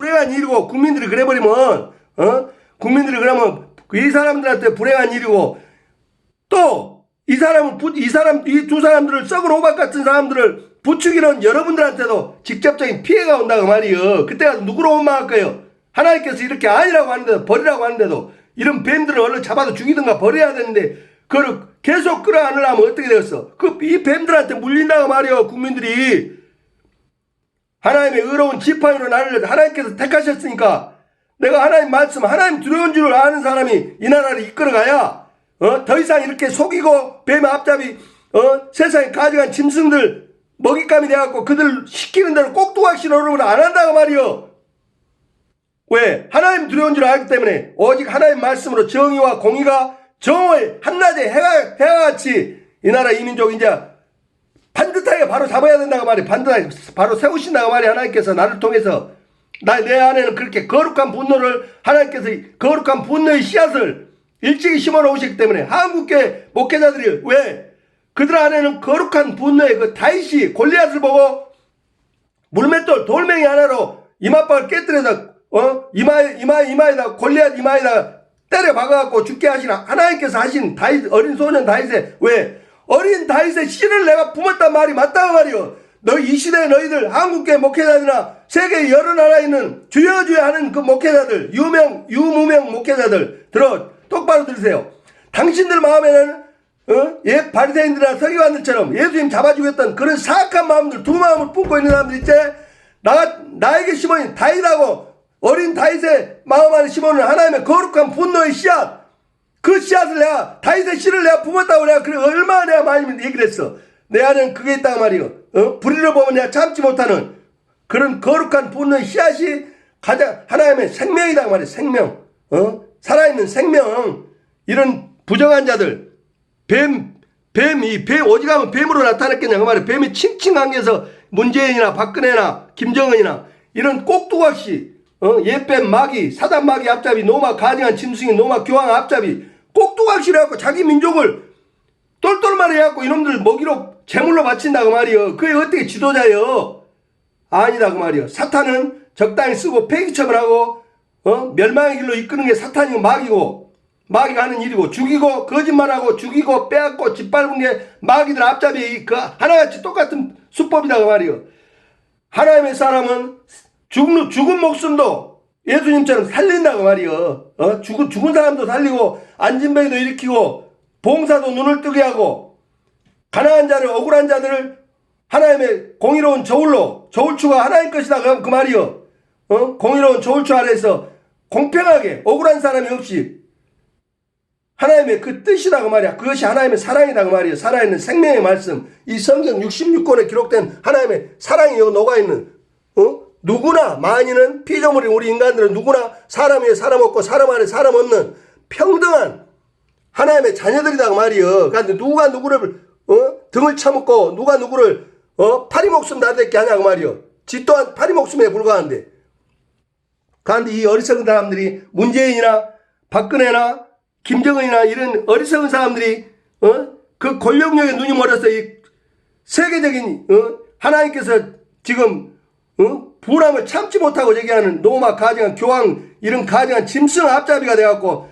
불행한 일이고 국민들이 그래버리면 국민들이 그러면 이 사람들한테 불행한 일이고 또 이 두 사람들을 썩은 호박 같은 사람들을 부추기는 여러분들한테도 직접적인 피해가 온다고 말이요. 그때 가서 누구로 원망할 거예요? 하나님께서 이렇게 아니라고 하는데도 버리라고 하는데도 이런 뱀들을 얼른 잡아서 죽이든가 버려야 되는데 그걸 계속 끌어안으려면 어떻게 되겠어? 이 뱀들한테 물린다고 말이요. 국민들이 하나님의 의로운 지팡이로 나를 하나님께서 택하셨으니까 내가 하나님 말씀 하나님 두려운 줄 아는 사람이 이 나라를 이끌어가야 더 이상 이렇게 속이고 뱀의 앞잡이 세상에 가져간 짐승들 먹잇감이 돼갖고 그들 시키는 대로 꼭두각시 노릇을 안 한다고 말이요. 왜? 하나님 두려운 줄 알기 때문에 오직 하나님 말씀으로 정의와 공의가 정오의 한낮에 해가 같이 이 나라 이민족 이제 반듯하게 바로 잡아야 된다고 말이에요. 반듯하게 바로 세우신다고 말이에요. 하나님께서 나를 통해서 내 안에는 그렇게 거룩한 분노를 하나님께서 거룩한 분노의 씨앗을 일찍이 심어 놓으셨기 때문에 한국교회 목회자들이 왜 그들 안에는 거룩한 분노의 그 다윗이 골리앗을 보고 물맷돌 돌멩이 하나로 이마박을 깨뜨려서 이마에다 골리앗 이마에다 때려 박아갖고 죽게 하신 하나님께서 하신 다윗 어린 소년 다윗의 왜 어린 다윗의 씨를 내가 품었단 말이 맞다고 말이요. 이 시대에 너희들 한국교회 목회자들이나 세계 여러 나라에 있는 주여 하는 그 목회자들 유무명 목회자들 똑바로 들으세요. 당신들 마음에는 바리새인들이나 서기관들처럼 예수님 잡아주겠던 그런 사악한 마음들 두 마음을 품고 있는 사람들 있지. 나에게 심어진 다윗하고 어린 다윗의 마음 안에 심어놓은 하나님의 거룩한 분노의 씨앗 그 씨앗을 내가 다윗의 씨를 내가 품었다고 내가 그래 얼마나 내가 많이 얘기를 했어. 내 안에는 그게 있다고 말이요. 불의를 보면 내가 참지 못하는 그런 거룩한 분노의 씨앗이 가장 하나님의 생명이다 말이에요. 생명. 살아있는 생명. 이런 부정한 자들 뱀 어디 가면 뱀으로 나타났겠냐고 말이에요. 뱀이 칭칭한 게서 문재인이나 박근혜나 김정은이나 이런 꼭두각시 옛뱀 마귀 사단 마귀 앞잡이 노마 가증한 짐승이 노마 교황 앞잡이 꼭두각시를 해갖고 자기 민족을 똘똘말이 해갖고 이놈들 먹이로 제물로 바친다고 말이요. 그게 어떻게 지도자요? 아니다고 말이요. 사탄은 적당히 쓰고 폐기처분 하고 멸망의 길로 이끄는 게 사탄이고 마귀가 하는 일이고 죽이고 거짓말하고 죽이고 빼앗고 짓밟은 게 마귀들 앞잡이 그 하나같이 똑같은 수법이다고 말이요. 하나님의 사람은 죽은 목숨도 예수님처럼 살린다고 말이요. 죽은 사람도 살리고 안진뱅이도 일으키고 봉사도 눈을 뜨게 하고 가난한 자를 억울한 자들을 하나님의 공의로운 저울추가 하나님 것이다 그 말이요. 공의로운 저울추 아래에서 공평하게 억울한 사람이 없이 하나님의 그 뜻이다 그 말이야. 그것이 하나님의 사랑이다 그 말이야. 살아있는 생명의 말씀 이 성경 66권에 기록된 하나님의 사랑이 여기 녹아있는 누구나 만인은 피조물인 우리 인간들은 누구나 사람 위에 사람 없고 사람 안에 사람 없는 평등한 하나님의 자녀들이다 그 말이요. 그런데 누가 누구를 등을 쳐먹고 누가 누구를 파리 목숨 나대게 하냐 그 말이요. 지 또한 파리 목숨에 불과한데 그런데 이 어리석은 사람들이 문재인이나 박근혜나 김정은이나 이런 어리석은 사람들이 그 권력력에 눈이 멀어서 이 세계적인 하나님께서 지금 불황을 참지 못하고 얘기하는 노마 가증한 교황 이런 가증한 짐승 앞잡이가 돼갖고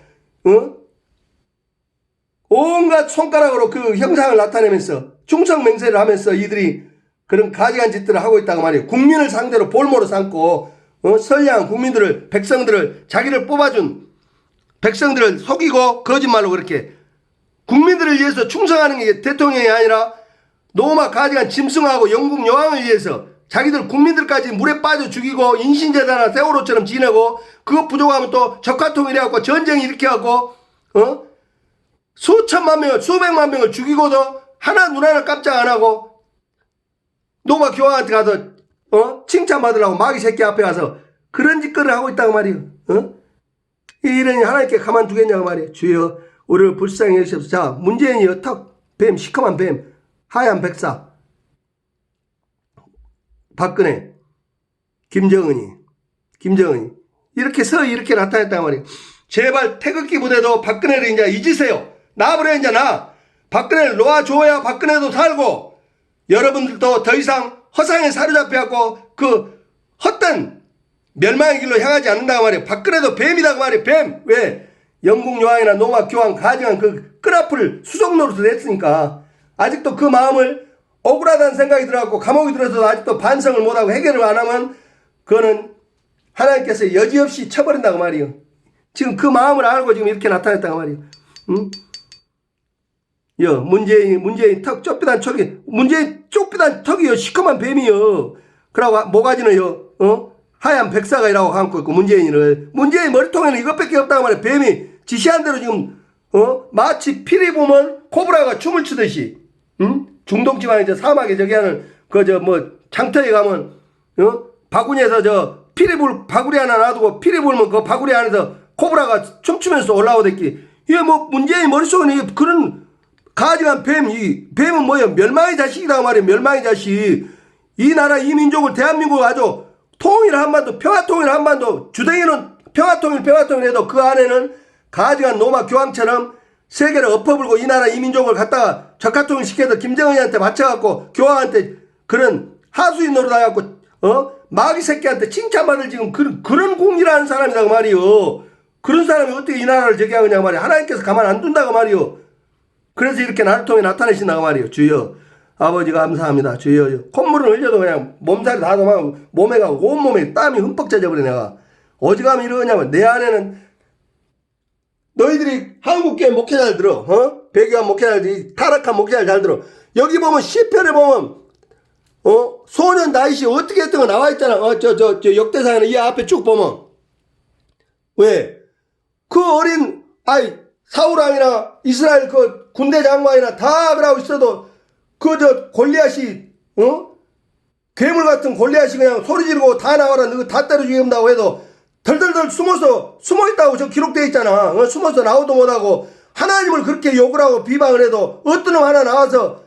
온갖 손가락으로 그 형상을 나타내면서 충성맹세를 하면서 이들이 그런 가증한 짓들을 하고 있다고 말이에요. 국민을 상대로 볼모로 삼고 선량한 국민들을 백성들을 자기를 뽑아준 백성들을 속이고 거짓말로 그렇게 국민들을 위해서 충성하는 게 대통령이 아니라 노마 가증한 짐승하고 영국 여왕을 위해서 자기들 국민들까지 물에 빠져 죽이고 인신재단이나 세월호처럼 지내고 그거 부족하면 또 적화통일 해갖고 전쟁 일으켜갖고 수천만 명을 수백만 명을 죽이고도 눈 하나 깜짝 안 하고 노마 교황한테 가서 칭찬받으려고 마귀 새끼 앞에 가서 그런 짓거리를 하고 있다고 말이에요. 이러니 하나님께 가만두겠냐고 말이에요. 주여 우리를 불쌍히 여기시옵소서. 자 문재인이요 뱀 시커먼 뱀 하얀 백사 박근혜 김정은이 이렇게 나타냈단 말이에요. 제발 태극기 부대도 박근혜를 이제 잊으세요. 나버려 이제 박근혜를 놓아줘야 박근혜도 살고 여러분들도 더 이상 허상에 사로잡혀갖고 그 헛된 멸망의 길로 향하지 않는다고 말이에요. 박근혜도 뱀이다고 말이에요. 뱀. 왜? 영국 여왕이나 노마 교황 가증한 그 끈앞을 수속 노릇을 했으니까 아직도 그 마음을 억울하다는 생각이 들어갖고 감옥에 들어서도 아직도 반성을 못하고 해결을 안 하면 그거는 하나님께서 여지없이 쳐버린다고 말이에요. 지금 그 마음을 알고 지금 이렇게 나타냈다고 말이에요. 응? 문재인 턱 좁비단 턱이, 문재인 좁비단 턱이요. 시커먼 뱀이요. 그러고 모가지는요, 하얀 백사가이라고 감고 있고, 문재인 머리통에는 이것밖에 없다고 말이에요. 뱀이 지시한 대로 지금, 마치 피리 보면 코브라가 춤을 추듯이, 중동 지방에 사막에 저기 하는, 장터에 가면, 바구니에서 바구리 하나 놔두고 피리 불면 그 바구리 안에서 코브라가 춤추면서 올라오댔기. 이게 문재인 머릿속에는 이게 그런 가증한 뱀은 뭐예요? 멸망의 자식이라고 말이에요. 멸망의 자식. 이 나라 이 민족을 대한민국 아주 통일 한반도, 평화통일 한반도, 주댕이는 평화통일 해도 그 안에는 가증한 노마 교황처럼 세계를 엎어불고 이 나라 이 민족을 갖다가 적화통일 시켜서 김정은이한테 맞춰갖고 교황한테 그런 하수인 노릇해갖고 마귀 새끼한테 칭찬받을 지금 그런 공리라는 사람이라고 말이요. 그런 사람이 어떻게 이 나라를 저기 하느냐고 말이요. 하나님께서 가만 안 둔다고 말이요. 그래서 이렇게 나를 통해 나타내신다고 말이요. 주여 아버지 감사합니다. 주여 콧물을 흘려도 그냥 몸살이 다 도망가고 몸에 가고 온몸에 땀이 흠뻑 젖어버려. 내가 어지간하면 이러냐면 내 안에는 너희들이 한국교회 목회자를 들어. 배교한 목회자들 타락한 목회자를 잘 들어. 여기 보면 시편에 보면 소년 다윗이 어떻게 했던 거 나와 있잖아. 저 역대상에는 이 앞에 쭉 보면 왜? 그 어린 사울왕이나 이스라엘 그 군대 장관이나 다 그러고 있어도 골리앗이 괴물 같은 골리앗이 그냥 소리 지르고 다 나와라 너희 다 때려 죽인다고 해도 덜덜덜 숨어 있다고 저 기록되어 있잖아. 숨어서 나오도 못하고 하나님을 그렇게 욕을 하고 비방을 해도 어떤 놈 하나 나와서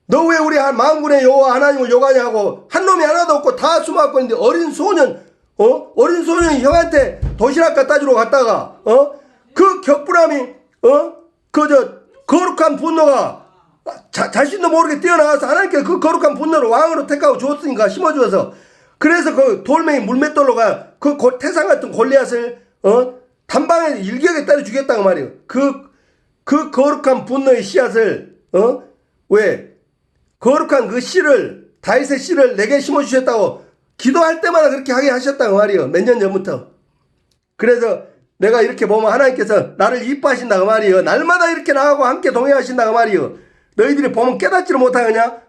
너 왜 우리 만군의 여호와 하나님을 욕하냐고 한 놈이 하나도 없고 다 숨어갖고 있는데 어린 소년이 형한테 도시락 갖다 주러 갔다가 그 격분함이 거룩한 분노가 자신도 모르게 뛰어나와서 하나님께서 그 거룩한 분노를 왕으로 택하고 주었으니까 심어주어서 그래서 그 돌멩이 물맷돌로가 그 태산 같은 골리앗을 단방에 일격에 때려 주겠다고 말이에요. 그 거룩한 분노의 씨앗을 왜 거룩한 그 씨를 다윗의 씨를 내게 심어주셨다고 기도할 때마다 그렇게 하게 하셨다고 말이에요. 몇 년 전부터. 그래서 내가 이렇게 보면 하나님께서 나를 이뻐하신다고 말이에요. 날마다 이렇게 나가고 함께 동행하신다고 말이에요. 너희들이 보면 깨닫지를 못하느냐?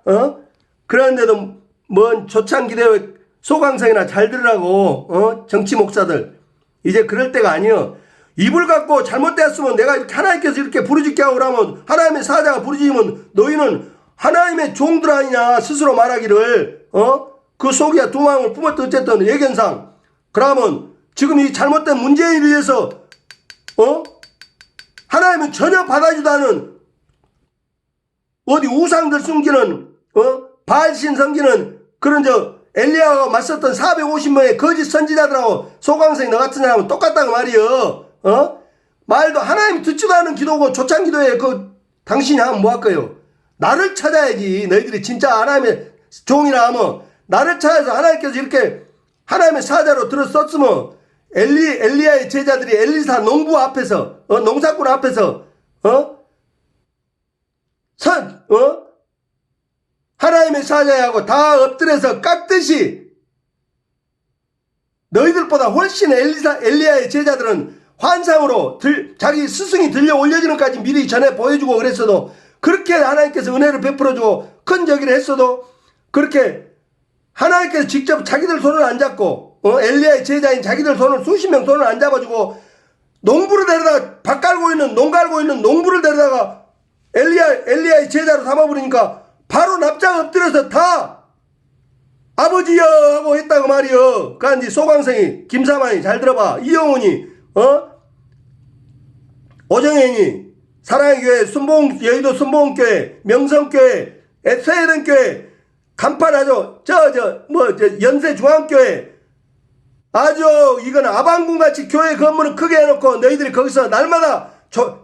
그런데도 뭔 조창기대의 소강성이나 잘 들으라고 정치 목사들 이제 그럴 때가 아니여. 입을 갖고 잘못되었으면 내가 이렇게 하나님께서 이렇게 부르짖게 하고 그러면 하나님의 사자가 부르짖으면 너희는 하나님의 종들 아니냐 스스로 말하기를 그 속이야 두 마음을 품었던 어쨌든 예견상 그러면 지금 이 잘못된 문재인을 위해서 하나님은 전혀 받아주지도 않은 어디 우상들 숨기는 바알신 섬기는 그런 엘리야가 맞섰던 450명의 거짓 선지자들하고 소강성이 너 같은 사람은 똑같다고 말이여. 말도 하나님 듣지도 않은 기도고 조창기도에 당신이 하면 뭐 할 거예요? 나를 찾아야지. 너희들이 진짜 하나님의 종이라 하면 나를 찾아서 하나님께서 이렇게 하나님의 사자로 들었었으면 엘리야의 제자들이 엘리사 농부 앞에서 농사꾼 앞에서 하나님의 사자하고 다 엎드려서 깎듯이 너희들보다 훨씬 엘리야의 제자들은 환상으로 자기 스승이 들려 올려지는까지 미리 전에 보여주고 그랬어도 그렇게 하나님께서 은혜를 베풀어주고 큰 저기를 했어도 그렇게 하나님께서 직접 자기들 손을 안 잡고 엘리야의 제자인 자기들 손을 수십 명 손을 안 잡아주고 농부를 데려다가 밭 갈고 있는 농 갈고 있는 농부를 데려다가 엘리야의 제자로 삼아버리니까 바로 납작 엎드려서 다 아버지여 하고 했다고 말이여. 그러니까 소강성이 김사만이 잘 들어봐. 이영훈이 오정현이 사랑의 교회 여의도 순복음교회 명성교회 세해등교회 간판하죠. 연세중앙교회 아주 이건 아방궁같이 교회 건물을 크게 해놓고 너희들이 거기서 날마다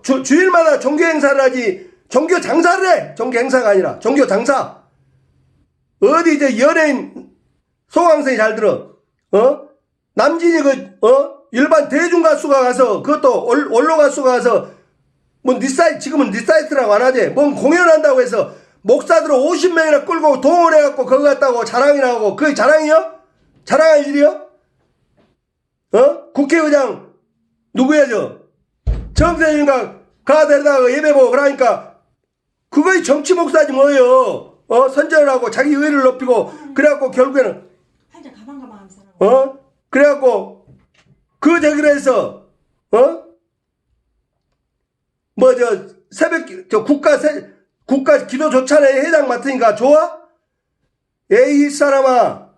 주일마다 종교행사를 하지 종교 장사를 해. 종교 행사가 아니라 종교 장사. 어디 연예인 소강성이 잘 들어. 남진이 일반 대중 가수가 가서, 그것도 원로 가수가 가서, 뭐, 니 사이트, 지금은 니 사이트라고 안 하지. 뭔 공연한다고 해서, 목사들 50명이나 끌고 동원 해갖고 거기 갔다고 자랑이나 하고, 그게 자랑이요? 자랑할 일이요? 국회의장, 누구야, 정세윤가 가 데려다가 예배 보고 그러니까, 그거이 정치 목사지 뭐예요. 선전을 하고 자기 의를 높이고, 그래갖고 결국에는, 그래갖고, 저기로 해서, 새벽, 국가 기도조찬회 회장 맡으니까 좋아? 에이, 이 사람아.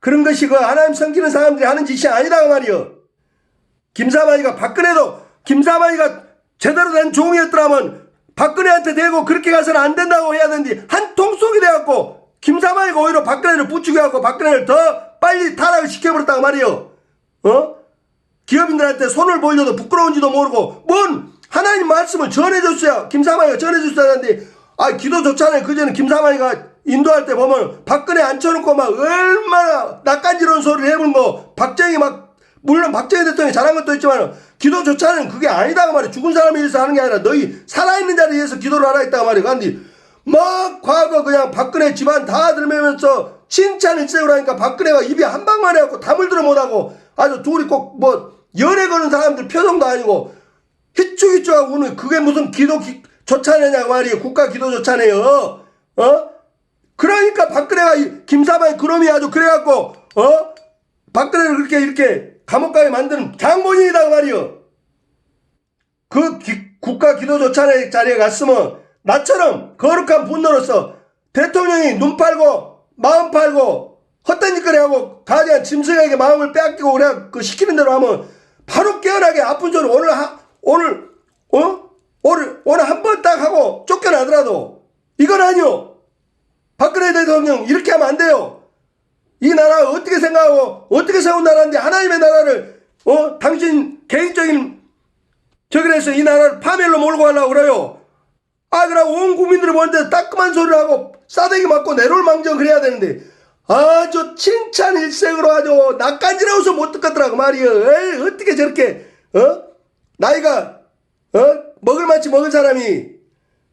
그런 것이 하나님 섬기는 사람들이 하는 짓이 아니다고 말이요. 김사만이가 김사만이가 제대로 된 종이었더라면 박근혜한테 대고 그렇게 가서는 안 된다고 해야 되는데, 한 통속이 돼갖고, 김사만이가 오히려 박근혜를 부추겨 갖고 박근혜를 더 빨리 타락을 시켜버렸다고 말이요. 기업인들한테 손을 벌려도 부끄러운지도 모르고, 하나님 말씀을 전해줬어야, 김사만이가 전해줬어야 하는데, 기도조차는 그전에 김사만이가 인도할 때 보면 박근혜 앉혀놓고 막 얼마나 낯간지러운 소리를 해본 거, 물론 박정희 대통령이 잘한 것도 있지만, 기도조차는 그게 아니다고 말이야. 죽은 사람에 의해서 하는 게 아니라 너희 살아있는 자리에 의해서 기도를 하라 했다고 말이야. 근데 막 과거 그냥 박근혜 집안 다 들으면서 칭찬 일색으로 하니까 박근혜가 입에 한 방만 해갖고 담을 들어 못하고, 아주 둘이 꼭 연애 거는 사람들 표정도 아니고 히쭉히쭉하고 우는, 그게 무슨 기도조차냐고 말이에요. 국가 기도조차네요. 그러니까 박근혜가 김사만이 그놈이 아주 그래갖고 박근혜를 그렇게 이렇게 감옥 가게 만드는 장본인이다 말이요. 국가 기도조찬회 자리에 갔으면 나처럼 거룩한 분노로서 대통령이 눈 팔고 마음 팔고 헛된 짓거리 하고 가지한 짐승에게 마음을 빼앗기고 그래 시키는 대로 하면 바로 깨어나게 아픈 소리 오늘 한 번 딱 하고 쫓겨나더라도, 이건 아니요. 박근혜 대통령 이렇게 하면 안 돼요. 이 나라 어떻게 생각하고 어떻게 세운 나라인데 하나님의 나라를 당신 개인적인 저기래서 이 나라를 파멸로 몰고 가려고 그래요. 그럼 온 국민들이 보는데 따끔한 소리를 하고 싸대기 맞고 내롤망정 그래야 되는데, 아주 칭찬 일색으로 아주 낯간지러워서 못 듣겠더라고 말이요. 에이, 어떻게 저렇게 나이가 먹을 만치 먹은 사람이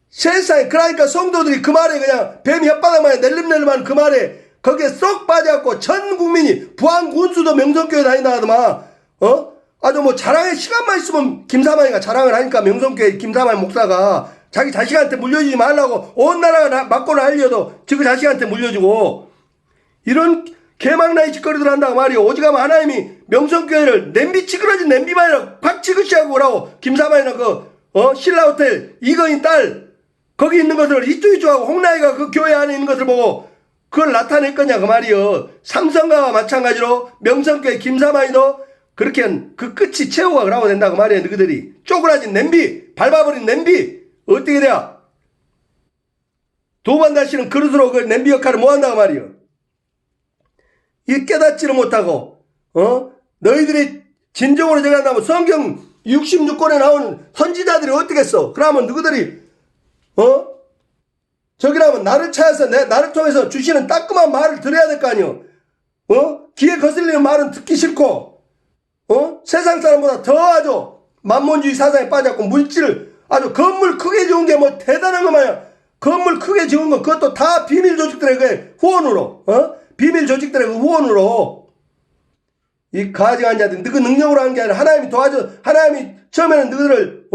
세상에, 그러니까 성도들이 그 말에 그냥 뱀 혓바닥만에 낼름낼름한 그 말에 거기에 쏙 빠져갖고 전 국민이 부안 군수도 명성교회 다닌다 하더만, 아주 뭐 자랑의 시간만 있으면 김사만이가 자랑을 하니까 명성교회 김사만 목사가 자기 자식한테 물려주지 말라고 온 나라가 맞고는 하려도 그 자식한테 물려주고, 이런 개망나이 짓거리들 한다고 말이요. 오직하면 하나님이 명성교회를 냄비 찌그러진 냄비만이라 팍 치그시하고 오라고, 김사만이나 신라호텔 이거인 딸 거기 있는 것을 이쪽이쪽하고 홍나이가 그 교회 안에 있는 것을 보고 그걸 나타낼 거냐 그 말이요. 삼성가와 마찬가지로 명성교회 김사만이도 그렇게 그 끝이 최후가 그러고 된다고 말이야. 너희들이 쪼그라진 냄비, 밟아버린 냄비 어떻게 돼야 두 번 다시는 그릇으로 그 냄비 역할을 뭐 한다고 말이요. 이 깨닫지를 못하고 너희들이 진정으로 저간다면 성경 66권에 나온 선지자들이 어떻게 했어? 그러면 너희들이 저기라면 나를 찾아서 나를 통해서 주시는 따끔한 말을 들어야 될 거 아니요. 귀에 거슬리는 말은 듣기 싫고 세상 사람보다 더 아주 만몬주의 사상에 빠졌고, 물질 아주 건물 크게 지은 게 뭐 대단한 거 마냥 건물 크게 지은 거 그것도 다 비밀 조직들의 그 후원으로 비밀 조직들의 그 후원으로 이 가증한 자들 너희 능력으로 한 게 아니라 하나님이 하나님이 처음에는 너희들을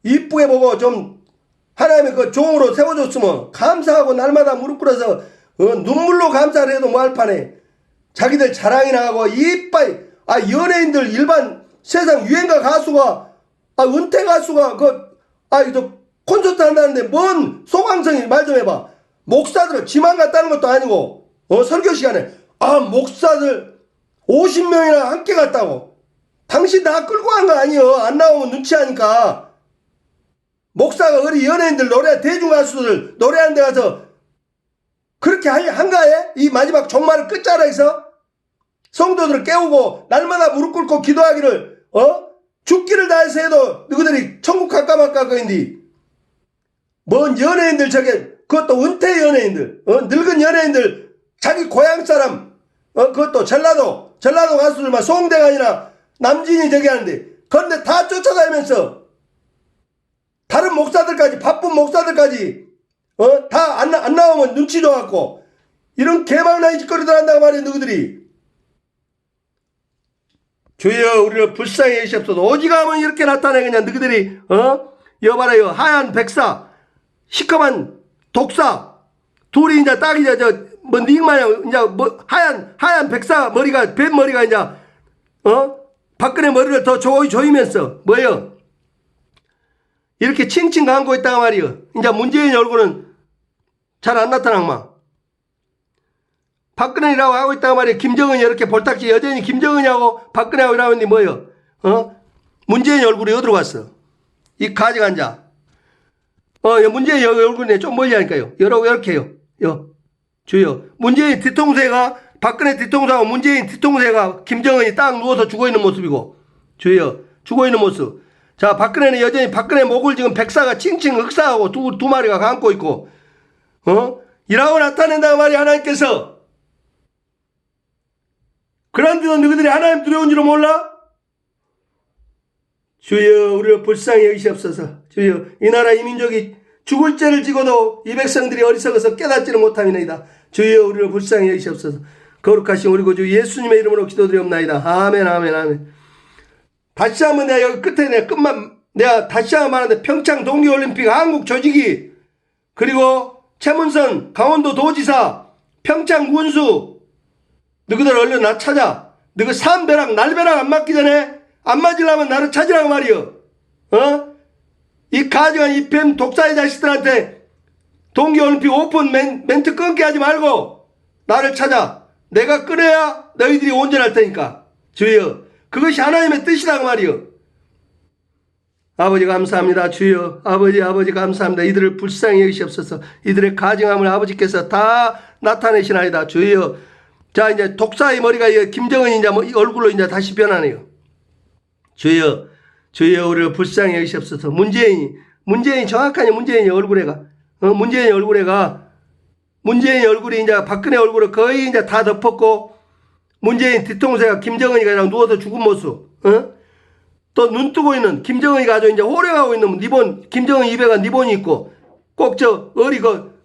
이쁘게 보고 좀 하나님의 그 종으로 세워줬으면 감사하고 날마다 무릎 꿇어서 눈물로 감사를 해도 뭐할 판에 자기들 자랑이나 하고 이빨 연예인들 일반 세상 유행가 가수가 은퇴 가수가 콘서트 한다는데 뭔 소강성이 말 좀 해봐. 목사들은 지만 갔다는 것도 아니고 설교 시간에 목사들 50명이나 함께 갔다고. 당신 다 끌고 간 거 아니요. 안 나오면 눈치하니까. 목사가 우리 연예인들 대중가수들 노래하는 데 가서 그렇게 한가해? 이 마지막 종말을 끝자락에서 성도들을 깨우고 날마다 무릎 꿇고 기도하기를 죽기를 다해서 해도 너희들이 천국 갈까 말까 거인디. 뭔 연예인들 그것도 은퇴 연예인들 늙은 연예인들 자기 고향 사람 그것도 전라도 전라도 가수들만 송대가 아니라 남진이 저기 하는데 그런데 다 쫓아다니면서 다른 목사들까지 바쁜 목사들까지 다 안 나오면 눈치 줘갖고 이런 개망나이 짓거리들 한다고 말이야 너희들이. 주여 우리를 불쌍히 여기시옵소서. 오지가면 이렇게 나타내 그냥 너희들이 여봐라요 하얀 백사 시커먼 독사 둘이 이제 딱 이제 뭐 닉마냥 이제 뭐 하얀 백사 머리가 뱀 머리가 이제 박근혜 머리를 더 조이면서 뭐예요? 이렇게 칭칭 감고 있다가 말이요. 이제 문재인 얼굴은 잘 안 나타나마. 박근혜라고 하고 있다가 말이에요. 김정은이 이렇게 볼딱지 여전히 김정은이하고 박근혜하고 이러고 있는데 뭐예요? 문재인 얼굴이 어디로 갔어? 이 가지간 자. 문재인 얼굴이 좀 멀리 하니까요. 이렇게 해요. 주여. 문재인 뒤통수가 박근혜 뒤통수하고 문재인 뒤통수가 김정은이 딱 누워서 죽어있는 모습이고. 주여. 죽어있는 모습. 자, 박근혜는 여전히 박근혜 목을 지금 백사가 칭칭 흑사하고 두 마리가 감고 있고. 이라고 나타낸다고 말이야 하나님께서. 그런데도 너희들이 하나님 두려운 줄은 몰라? 주여 우리를 불쌍히 여기시옵소서. 주여 이 나라 이 민족이 죽을 죄를 지고도 이 백성들이 어리석어서 깨닫지를 못함이나이다. 주여 우리를 불쌍히 여기시옵소서. 거룩하신 우리 구주 예수님의 이름으로 기도드리옵나이다. 아멘 아멘 아멘. 다시 한번 내가 여기 끝에 내가 다시 한번 말하는데 평창 동계올림픽 한국 조직이 그리고 최문선 강원도 도지사 평창 군수 너희들 얼른 나 찾아. 너희 산벼락 날벼락 안 맞기 전에 안 맞으려면 나를 찾으라고 말이여. 이 가증한 이 뱀 독사의 자식들한테 동계올림픽 오픈 멘트 끊게 하지 말고 나를 찾아. 내가 끊어야 너희들이 온전할 테니까. 주여 그것이 하나님의 뜻이라고 말이여. 아버지 감사합니다. 주여 아버지 감사합니다. 이들을 불쌍히 여기시옵소서. 이들의 가증함을 아버지께서 다 나타내시나이다. 주여. 자 이제 독사의 머리가 김정은이 이제 뭐 얼굴로 이제 다시 변하네요. 주여 우리를 불쌍히 여기시옵소서. 문재인이 정확하게 문재인이 얼굴에가 문재인이 얼굴이 이제 박근혜 얼굴을 거의 이제 다 덮었고 문재인 뒤통수가 김정은이가 그냥 누워서 죽은 모습. 또 눈 뜨고 있는 김정은이가 아주 이제 호령하고 있는 리본 김정은 입에가 리본이 있고 꼭 어리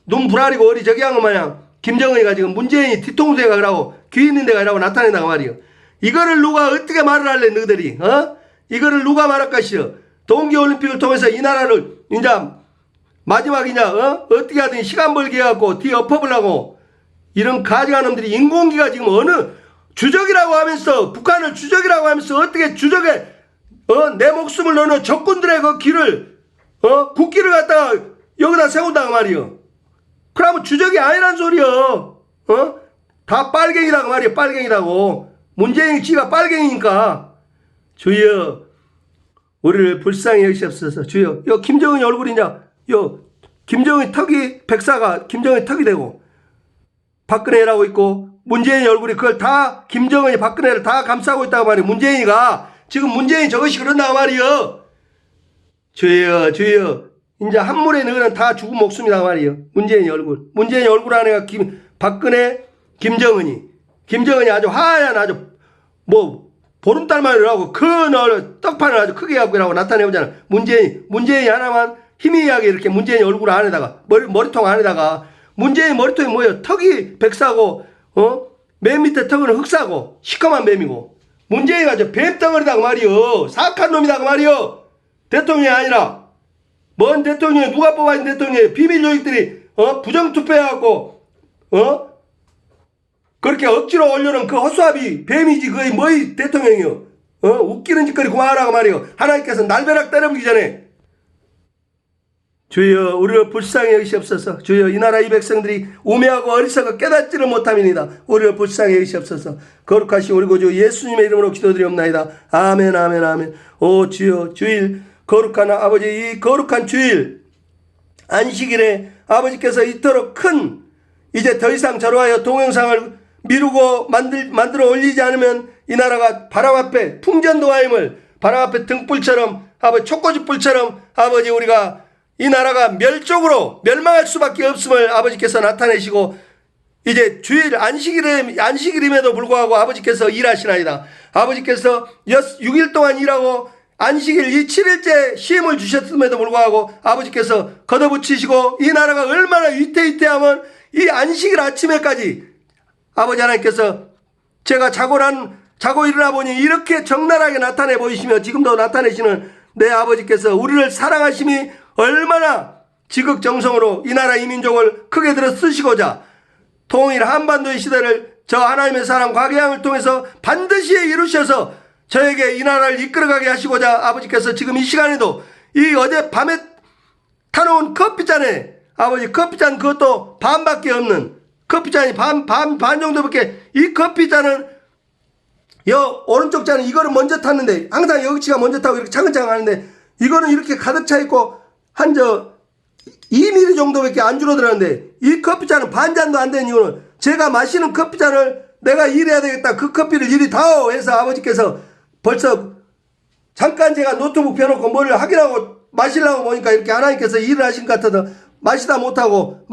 눈 부라리고 어리 저기 한 것 마냥 김정은이가 지금 문재인이 뒤통수에 가라고 귀 있는 데가 라고 나타낸다고 말이요. 이거를 누가 어떻게 말을 할래 너희들이 이거를 누가 말할 것이요. 동계올림픽을 통해서 이 나라를 이제 마지막 이제 어떻게 하든 시간 벌게 해갖고 뒤 엎어보려고 이런 가증한 놈들이 인공기가 지금 어느 주적이라고 하면서 북한을 주적이라고 하면서 어떻게 주적에 내 목숨을 넣는 적군들의 그 길을 국기를 갖다가 여기다 세운다고 말이요. 그러면 주적이 아니란 소리요. 다 빨갱이라고 말이요. 빨갱이라고. 문재인 지가 빨갱이니까. 주여 우리를 불쌍히 여기시옵소서. 주여 김정은이 얼굴이냐 김정은 턱이 백사가 김정은 턱이 되고 박근혜라고 있고 문재인 얼굴이 그걸 다 김정은이 박근혜를 다 감싸고 있다고 말이에요. 문재인이가 지금 문재인 저것이 그런다고 말이요. 주여 이제 한물에 너희는 다 죽은 목숨이다 말이요. 문재인 얼굴 안에가 박근혜 김정은이 아주 하얀 아주 뭐 보름달만 이라고 큰 떡판을 아주 크게 갖고 이라고 나타내보잖아. 문재인이 하나만 희미하게 이렇게 문재인 얼굴 안에다가 머리통 안에다가 문재인 머리통이 뭐예요? 턱이 백사고 맨 밑에 턱은 흑사고 시커먼 뱀이고 문재인이가 저 뱀덩어리다고 말이요. 사악한 놈이다고 말이요. 대통령이 아니라 뭔 대통령이 누가 뽑아진 대통령이 비밀 조직들이 부정투표해갖고 그렇게 억지로 올려놓은 그 허수아비 뱀이지 그게 뭐이 대통령이요. 웃기는 짓거리 그만하라고 말이요. 하나님께서 날벼락 때려보기 전에 주여 우리를 불쌍히 여기시옵소서. 주여 이 나라 이 백성들이 우매하고 어리석어 깨닫지를 못함이니다. 우리를 불쌍히 여기시옵소서. 거룩하신 우리 구주 예수님의 이름으로 기도드리옵나이다. 아멘 아멘 아멘. 오 주여 주일 거룩한 아버지 이 거룩한 주일 안식일에 아버지께서 이토록 큰 이제 더 이상 저러하여 동영상을 미루고 만들어 올리지 않으면 이 나라가 바람 앞에 풍전도하임을 바람 앞에 등불처럼 아버지 촉고지불처럼 아버지 우리가 이 나라가 멸망할 수밖에 없음을 아버지께서 나타내시고 이제 주일 안식일임에도 불구하고 아버지께서 일하시나이다. 아버지께서 6일 동안 일하고 안식일 이 7일째 쉼을 주셨음에도 불구하고 아버지께서 걷어붙이시고 이 나라가 얼마나 위태위태하면 이 안식일 아침에까지 아버지 하나님께서 제가 자고 일어나 보니 이렇게 적나라하게 나타내 보이시며 지금도 나타내시는 내 아버지께서 우리를 사랑하심이 얼마나 지극정성으로 이 나라 이 민족을 크게 들어 쓰시고자 통일 한반도의 시대를 저 하나님의 사랑 과계양을 통해서 반드시 이루셔서 저에게 이 나라를 이끌어가게 하시고자 아버지께서 지금 이 시간에도 이 어제 밤에 타놓은 커피잔에 아버지 커피잔 그것도 반밖에 없는 커피잔이 반 정도밖에 이 커피잔은 오른쪽 잔은 이거를 먼저 탔는데 항상 여기치가 먼저 타고 이렇게 차근차근 하는데 이거는 이렇게 가득 차 있고 한 2mm 정도밖에 안 줄어들었는데 이 커피잔은 반잔도 안 되는 이유는 제가 마시는 커피잔을 내가 일해야 되겠다. 그 커피를 이리 다오 해서 아버지께서 벌써 잠깐 제가 노트북 펴놓고 뭘 확인하고 마시려고 보니까 이렇게 하나님께서 일을 하신 것 같아서 마시다 못하고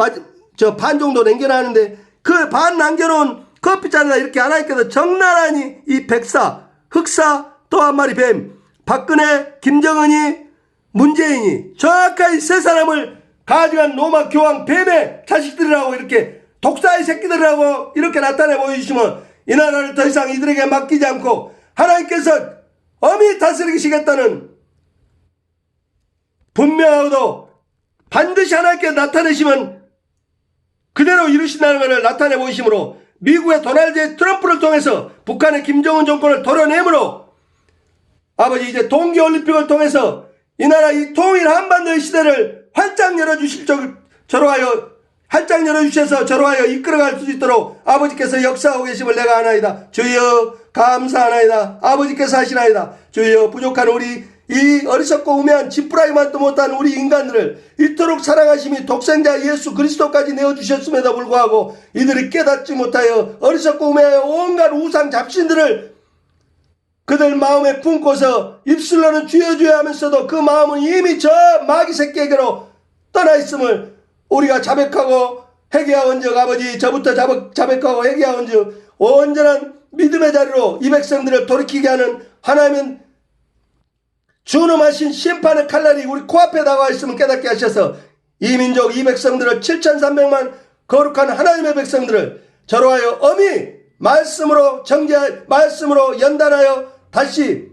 저 반 정도 남겨놨는데 그 반 남겨놓은 커피잔에다 이렇게 하나님께서 적나라하니 이 백사, 흑사, 또 한 마리 뱀, 박근혜, 김정은이, 문재인이 정확하게 세 사람을 가져간 로마 교황 뱀의 자식들이라고 이렇게 독사의 새끼들이라고 이렇게 나타내 보여주시면 이 나라를 더 이상 이들에게 맡기지 않고 하나님께서 엄히 다스리시겠다는 분명하고도 반드시 하나님께 나타내시면 그대로 이루신다는 것을 나타내 보이심으로 미국의 도널드 트럼프를 통해서 북한의 김정은 정권을 도려내므로 아버지 이제 동계올림픽을 통해서 이 나라 이 통일 한반도의 시대를 활짝 열어주실 저로 하여 활짝 열어주셔서 저로 하여 이끌어갈 수 있도록 아버지께서 역사하고 계심을 내가 아나이다. 주여 감사하나이다. 아버지께서 하시나이다. 주여 부족한 우리 이 어리석고 우매한 지푸라기만도 못한 우리 인간들을 이토록 사랑하심이 독생자 예수 그리스도까지 내어주셨음에도 불구하고 이들이 깨닫지 못하여 어리석고 우매하여 온갖 우상 잡신들을 그들 마음에 품고서 입술로는 주여 주여 하면서도 그 마음은 이미 저 마귀 새끼에게로 떠나 있음을 우리가 자백하고 회개하온즉 아버지 저부터 자백하고 회개하온즉 온전한 믿음의 자리로 이 백성들을 돌이키게 하는 하나님은 준엄하신 심판의 칼날이 우리 코앞에 다가와 있음을 깨닫게 하셔서 이 민족 이 백성들을 7,300만 거룩한 하나님의 백성들을 저로 하여 엄히 말씀으로 말씀으로 연단하여 다시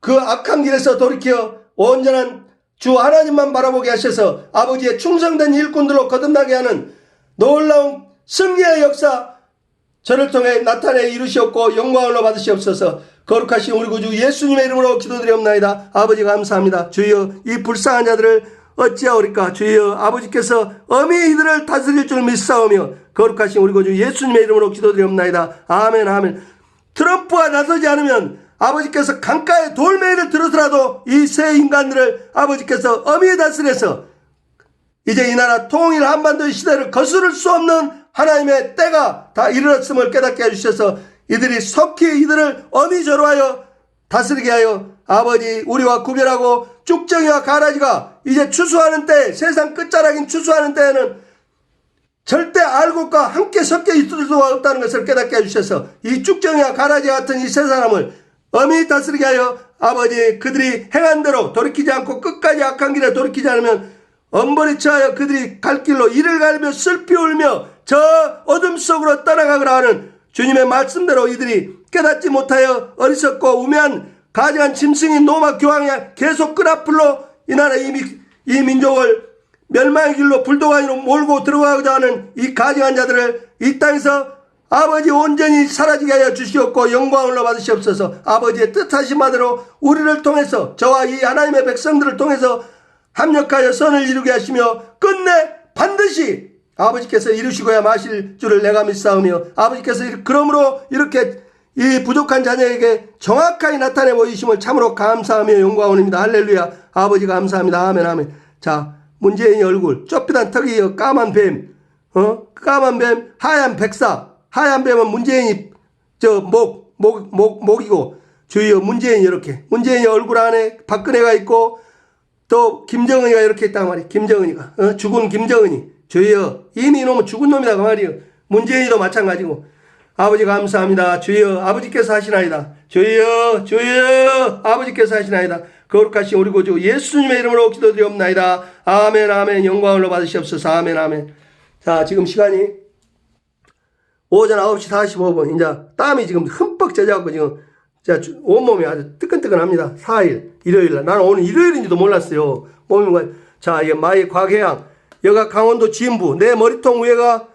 그 악한 길에서 돌이켜 온전한 주 하나님만 바라보게 하셔서 아버지의 충성된 일꾼들로 거듭나게 하는 놀라운 승리의 역사 저를 통해 나타내 이루시옵고 영광을 받으시옵소서. 거룩하신 우리 구주 예수님의 이름으로 기도드리옵나이다. 아버지 감사합니다. 주여 이 불쌍한 자들을 어찌하오리까. 주여 아버지께서 엄히 이들을 다스릴 줄 믿사오며 거룩하신 우리 구주 예수님의 이름으로 기도드리옵나이다. 아멘 아멘. 트럼프가 나서지 않으면 아버지께서 강가에 돌멩이를 들어서라도 이 새 인간들을 아버지께서 엄히 다스려서 이제 이 나라 통일 한반도의 시대를 거스를 수 없는 하나님의 때가 다 이르렀음을 깨닫게 해주셔서 이들이 속히 이들을 엄히 저로하여 다스리게 하여 아버지 우리와 구별하고 쭉정이와 가라지가 이제 추수하는 때 세상 끝자락인 추수하는 때에는 절대 알곡과 함께 섞여 있을 수가 없다는 것을 깨닫게 해주셔서 이 쭉정이와 가라지 같은 이 세 사람을 엄히 다스리게 하여 아버지 그들이 행한 대로 돌이키지 않고 끝까지 악한 길에 돌이키지 않으면 엄벌에 처하여 그들이 갈 길로 이를 갈며 슬피 울며 저 어둠 속으로 떠나가거라 하는 주님의 말씀대로 이들이 깨닫지 못하여 어리석고 우매한 가증한 짐승인 로마 교황이 계속 끈앞으로 이 나라 이 민족을 멸망의 길로 불도가니로 몰고 들어가고자 하는 이 가증한 자들을 이 땅에서 아버지 온전히 사라지게 하여 주시옵고 영광을 받으시옵소서. 아버지의 뜻하신 바대로 우리를 통해서 저와 이 하나님의 백성들을 통해서 합력하여 선을 이루게 하시며 끝내 반드시 아버지께서 이루시고야 마실 줄을 내가 믿사오며 아버지께서 그러므로 이렇게 이 부족한 자녀에게 정확하게 나타내 보이심을 참으로 감사하며 영광원입니다. 할렐루야. 아버지 감사합니다. 아멘 아멘. 자 문재인의 얼굴 좁비단 턱이 이어 까만 뱀 까만 뱀 하얀 백사 하얀 뱀은 문재인이 목이고 주위에 문재인이 이렇게 문재인의 얼굴 안에 박근혜가 있고 또 김정은이가 이렇게 했단 말이에요. 김정은이가 죽은 김정은이 주여 이미 이놈은 죽은 놈이다 그 말이에요. 문재인이도 마찬가지고 아버지 감사합니다. 주여 아버지께서 하시나이다. 주여 주여 아버지께서 하시나이다. 거룩하신 우리 구주 예수님의 이름으로 기도드리옵나이다. 아멘 아멘. 영광을 받으시옵소서. 아멘 아멘. 자 지금 시간이 오전 9시 45분 이제 땀이 지금 흠뻑 젖어갖고 지금 온몸이 아주 뜨끈뜨끈합니다. 4일 일요일날 나는 오늘 일요일인지도 몰랐어요. 몸이 자 이게 마이 곽해양 여가 강원도 진부 내 머리통 위에가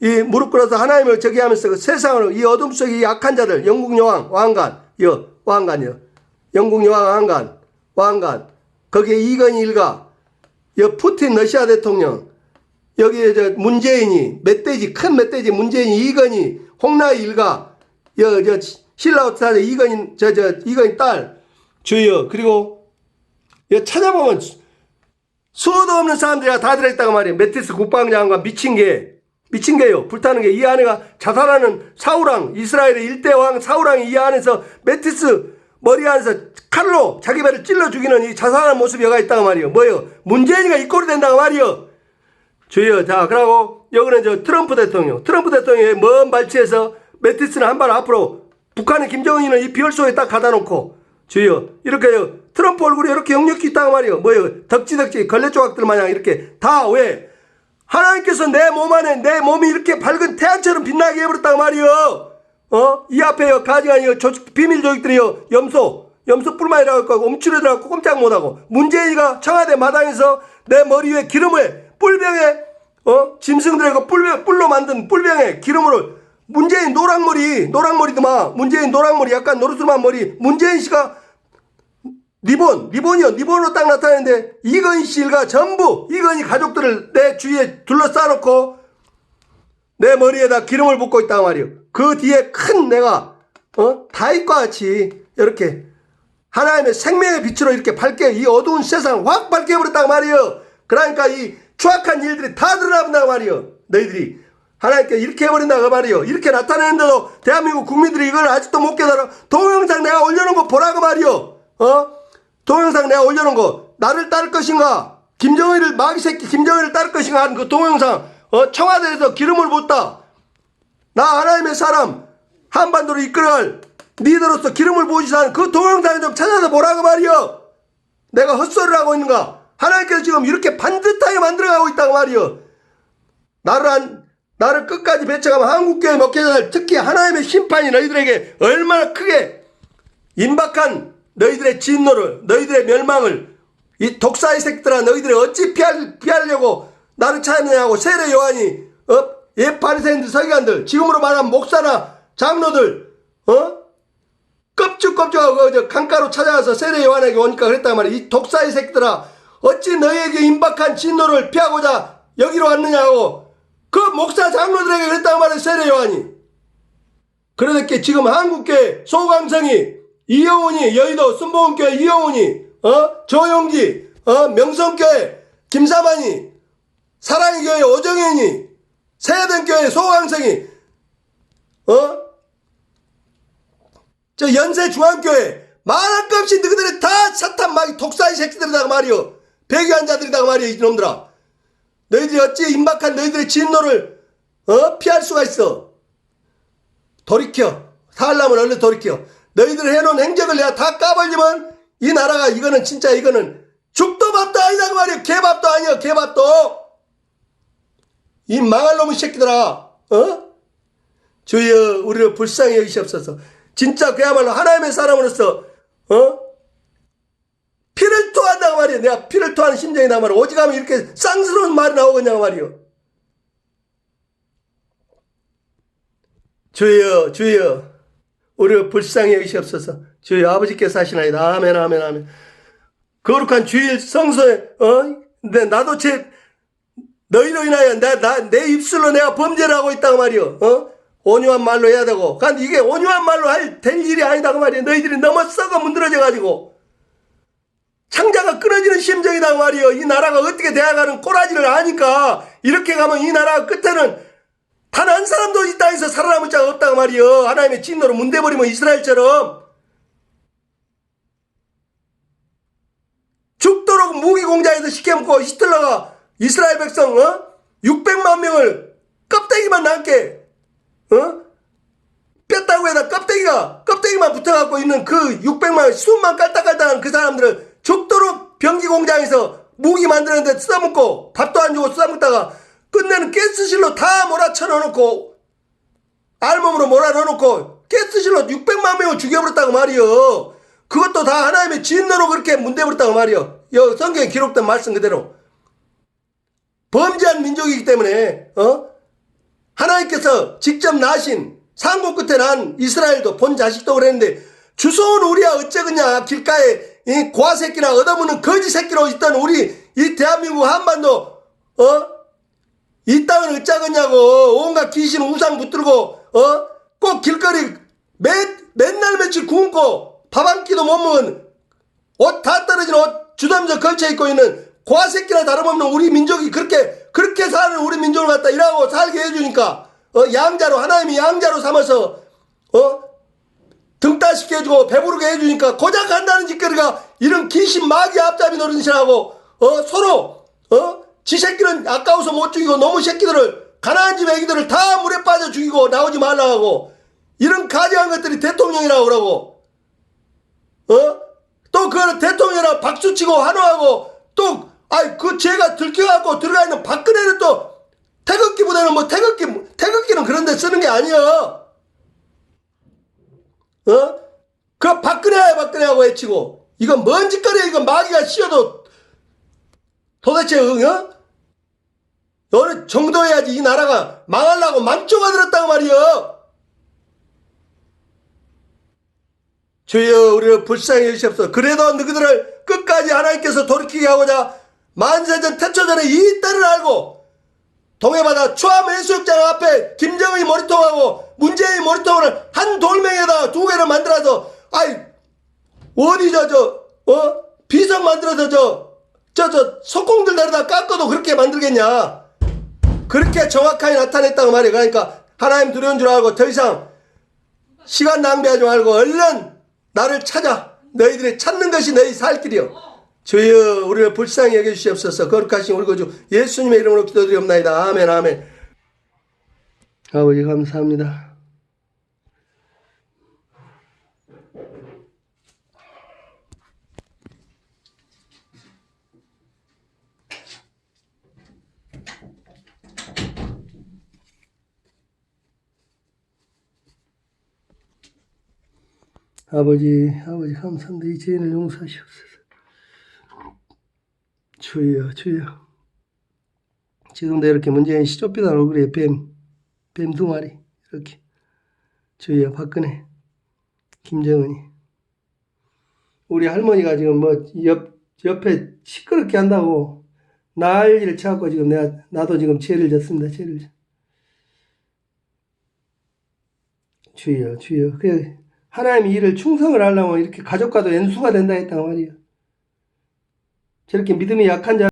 이 무릎 꿇어서 하나님을 저기 하면서 그 세상을 이 어둠 속의 이 약한 자들 영국 여왕 왕관 왕관이요 영국 여왕 왕관 거기에 이건희 일가 푸틴 러시아 대통령 여기에 문재인이 멧돼지 큰 멧돼지 문재인이 이건희 홍나의 일가 신라호 사자 이건희 이건희 딸 주여 그리고 찾아보면 수도 없는 사람들이 다 들어있다고 말이에요. 메티스 국방장관 미친 게요. 불타는 게 이 안에가 자살하는 사우랑 이스라엘의 일대왕 사우랑이 이 안에서 메티스 머리 안에서 칼로 자기 배를 찔러 죽이는 이 자살하는 모습이 여가 있다고 말이에요. 뭐예요? 문재인이가 이 꼴이 된다고 말이에요. 주여 자 그러고 여기는 트럼프 대통령의 먼 발치에서 메티스는 한 발 앞으로 북한의 김정은이는 이 비열 속에 딱 가다 놓고 주여 이렇게 트럼프 얼굴이 이렇게 역력히 있다고 말이에요. 뭐예요? 덕지덕지 걸레 조각들 마냥 이렇게 다 왜? 하나님께서 내 몸 안에 내 몸이 이렇게 밝은 태양처럼 빛나게 해버렸다고 말이요. 이 앞에 가지가니 비밀 조직들이요. 염소 뿔만이라고 하고 움츠러들어갖고 꼼짝 못하고 문재인이가 청와대 마당에서 내 머리 위에 기름을 뿔병에 짐승들의 뿔로 만든 뿔병에 기름으로 문재인 노랑머리더만 문재인 노랑머리 약간 노르스름한 머리 문재인 씨가 리본으로 딱 나타나는데 이건희 씨 일가 전부 이건희 가족들을 내 주위에 둘러싸놓고 내 머리에다 기름을 붓고 있단 말이에요. 그 뒤에 큰 내가 다윗과 같이 이렇게 하나님의 생명의 빛으로 이렇게 밝게 이 어두운 세상을 확 밝게 해버렸단 말이에요. 그러니까 이 추악한 일들이 다 드러난단 말이에요. 너희들이 하나님께 이렇게 해버린다고 말이에요. 이렇게 나타내는데도 대한민국 국민들이 이걸 아직도 못 깨달아. 동영상 내가 올려놓은 거 보라고 말이요. 동영상 내가 올려놓은 거 나를 따를 것인가 김정은이를 마귀새끼 김정은이를 따를 것인가 하는 그 동영상 청와대에서 기름을 붓다. 나 하나님의 사람 한반도를 이끌어갈 리더로서 기름을 부으시다 하는 그 동영상을 좀 찾아서 보라고 말이요. 내가 헛소리를 하고 있는가. 하나님께서 지금 이렇게 반듯하게 만들어가고 있다고 말이요. 나를 끝까지 배척하면 한국교회 목회자들 특히 하나님의 심판이 너희들에게 얼마나 크게 임박한 너희들의 진노를 너희들의 멸망을 이 독사의 새끼들아 너희들이 어찌 피하려고 나를 찾느냐고 세례 요한이 옛 바리새인들 서기관들 지금으로 말하면 목사나 장로들 껍죽껍죽하고 강가로 찾아가서 세례 요한에게 오니까 그랬단 말이야. 이 독사의 새끼들아 어찌 너희에게 임박한 진노를 피하고자 여기로 왔느냐고 그 목사 장로들에게 그랬단 말이야. 세례 요한이. 그러니까 지금 한국교회 소강성이 이영훈이 여의도 순복음교회 이영훈이 조용기 명성교회 김사만이 사랑의 교회 오정현이 세대교회 소강성이 저 연세중앙교회 말할 것 없이 너희들이 다 사탄 마귀 독사의 새끼들이다 말이요. 배교한 자들이다 말이요. 이놈들아 너희들이 어찌 임박한 너희들의 진노를 피할 수가 있어. 돌이켜. 살라면 얼른 돌이켜. 너희들 해놓은 행적을 내가 다 까버리면 이 나라가 이거는 진짜 이거는 죽도 밥도 아니다 그 말이야. 개밥도 아니야. 개밥도. 이 망할 놈의 새끼들아. 주여 우리를 불쌍히 여기시옵소서. 진짜 그야말로 하나님의 사람으로서 피를 토한다고 말이야. 내가 피를 토하는 심정이다 말이야. 오직하면 이렇게 쌍스러운 말이 나오겠냐고 말이야. 주여 우리를 불쌍히 여기시옵소서. 주여 아버지께서 하시나이다. 아멘 아멘 아멘. 거룩한 주일 성소에 근데 나도 너희로 인하여 내 입술로 내가 범죄를 하고 있다고 말이요. 온유한 말로 해야 되고. 근데 이게 온유한 말로 될 일이 아니다고 말이야. 너희들이 너무 썩어 문드러져 가지고 창자가 끊어지는 심정이다고 말이요. 이 나라가 어떻게 돼가는 꼬라지를 아니까 이렇게 가면 이 나라 끝에는 단 한 사람도 이 땅에서 살아남을 자가 없다고 말이요. 하나님의 진노로 문대버리면 이스라엘처럼 죽도록 무기 공장에서 시켜먹고 히틀러가 이스라엘 백성 600만 명을 껍데기만 남게 뼈다구에다 껍데기만 붙어갖고 있는 그 600만 수만 깔딱깔딱한 그 사람들을 죽도록 병기 공장에서 무기 만드는데 쓰다먹고 밥도 안 주고 쓰다먹다가 끝내는 가스실로 다 몰아쳐 넣어놓고 알몸으로 몰아넣어놓고 가스실로 600만 명을 죽여버렸다고 말이요. 그것도 다 하나님의 진노로 그렇게 문대버렸다고 말이요. 여 성경에 기록된 말씀 그대로 범죄한 민족이기 때문에 하나님께서 직접 나신 상고 끝에 난 이스라엘도 본 자식도 그랬는데 주소온 우리야 어쩌겠냐. 길가에 이 고아새끼나 얻어먹는 거지 새끼로 있던 우리 이 대한민국 한반도 이 땅을 어쩌겠냐고. 온갖 귀신 우상 붙들고 꼭 길거리 맨날 며칠 굶고 밥 한 끼도 못 먹은 옷 다 떨어진 옷 주섬주섬 걸쳐 입고 있는 고아새끼나 다름없는 우리 민족이 그렇게 사는 우리 민족을 갖다 일하고 살게 해주니까 양자로 하나님이 양자로 삼아서 등 따시게 해주고 배부르게 해주니까 고작 한다는 짓거리가 이런 귀신 마귀 앞잡이 노릇이라고 서로 지 새끼는 아까워서 못 죽이고 놈의 새끼들을 가난한 집 애기들을 다 물에 빠져 죽이고 나오지 말라고 하고 이런 가지한 것들이 대통령이라고 그러고 또 그 대통령이라고 박수치고 환호하고 또 그 죄가 들켜갖고 들어가 있는 박근혜는 또 태극기보다는 뭐 태극기는 그런 데 쓰는 게 아니야. 그 박근혜하고 외치고 이건 뭔 짓거리야. 이건 마귀가 씌워도 도대체 어느 정도 해야지 이 나라가 망하려고 만조가 들었다고 말이야. 주여 우리를 불쌍히 여기시옵소서. 그래도 너희들을 끝까지 하나님께서 돌이키게 하고자 만세전 태초전에 이 때를 알고 동해바다 추암 해수욕장 앞에 김정은이 머리통하고 문재인이 머리통을 한 돌멩이에다 두 개를 만들어서 어디 비석 만들어서 석공들 데려다 깎아도 그렇게 만들겠냐. 그렇게 정확하게 나타냈다고 말이야. 그러니까 하나님 두려운 줄 알고 더 이상 시간 낭비하지 말고 얼른 나를 찾아. 너희들이 찾는 것이 너희 살 길이요. 주여 우리를 불쌍히 여겨주시옵소서. 거룩하신 우리 구주 예수님의 이름으로 기도드리옵나이다. 아멘 아멘. 아버지 감사합니다. 아버지 감사합니다. 이 죄인을 용서하시옵소서. 주여 지금도 이렇게 문재인 시좁비단 얼굴에 뱀 두 마리 이렇게 주여 박근혜 김정은이 우리 할머니가 지금 뭐 옆에 시끄럽게 한다고 난리를 쳐갖고 지금 나도 지금 죄를 졌습니다. 주여 그 하나님이 이를 충성을 하려면 이렇게 가족과도 연수가 된다 했단 말이에요. 저렇게 믿음이 약한 자